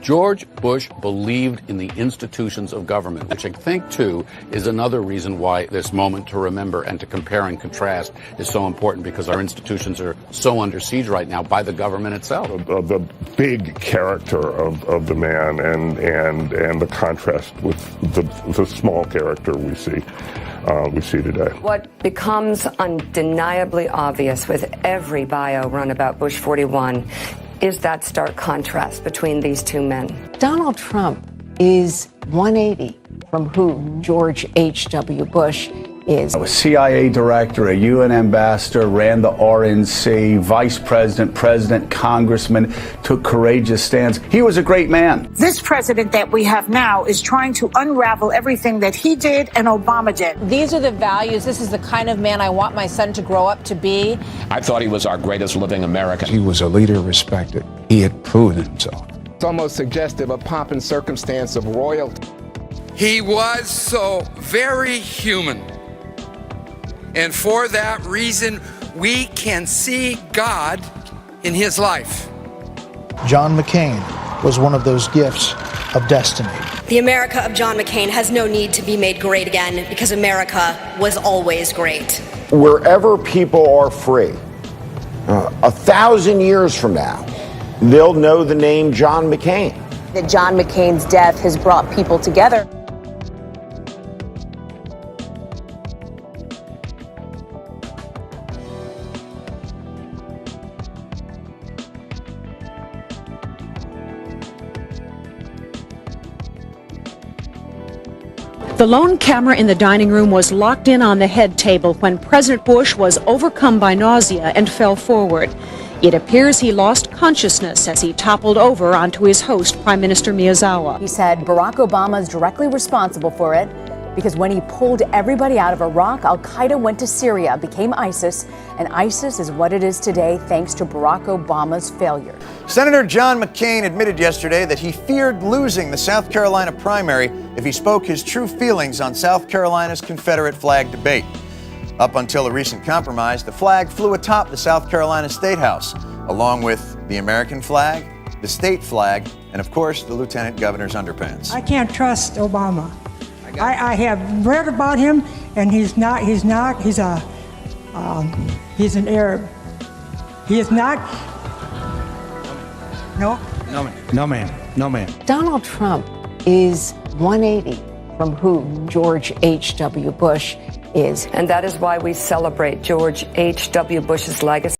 George Bush believed in the institutions of government, which I think, too, is another reason why this moment to remember and to compare and contrast is so important, because our institutions are so under siege right now by the government itself. The big character of the man and the contrast with the small character we see today. What becomes undeniably obvious with every bio run about Bush 41 is that stark contrast between these two men. Donald Trump is 180 from who George H.W. Bush is. I was CIA director, a UN ambassador, ran the RNC, vice president, president, congressman, took courageous stands. He was a great man. This president that we have now is trying to unravel everything that he did and Obama did. These are the values. This is the kind of man I want my son to grow up to be. I thought he was our greatest living American. He was a leader respected. He had proven himself. It's almost suggestive of pomp and circumstance of royalty. He was so very human. And for that reason, we can see God in his life. John McCain was one of those gifts of destiny. The America of John McCain has no need to be made great again, because America was always great. Wherever people are free, 1,000 years from now, they'll know the name John McCain. That John McCain's death has brought people together. The lone camera in the dining room was locked in on the head table when President Bush was overcome by nausea and fell forward. It appears he lost consciousness as he toppled over onto his host, Prime Minister Miyazawa. He said Barack Obama is directly responsible for it because when he pulled everybody out of Iraq, Al-Qaeda went to Syria, became ISIS, and ISIS is what it is today thanks to Barack Obama's failure. Senator John McCain admitted yesterday that he feared losing the South Carolina primary if he spoke his true feelings on South Carolina's Confederate flag debate. Up until a recent compromise, the flag flew atop the South Carolina State House, along with the American flag, the state flag, and of course, the lieutenant governor's underpants. I can't trust Obama. I have read about him, and he's an Arab. He is not. No, ma'am. Donald Trump is 180 from who George H.W. Bush is. And that is why we celebrate George H.W. Bush's legacy.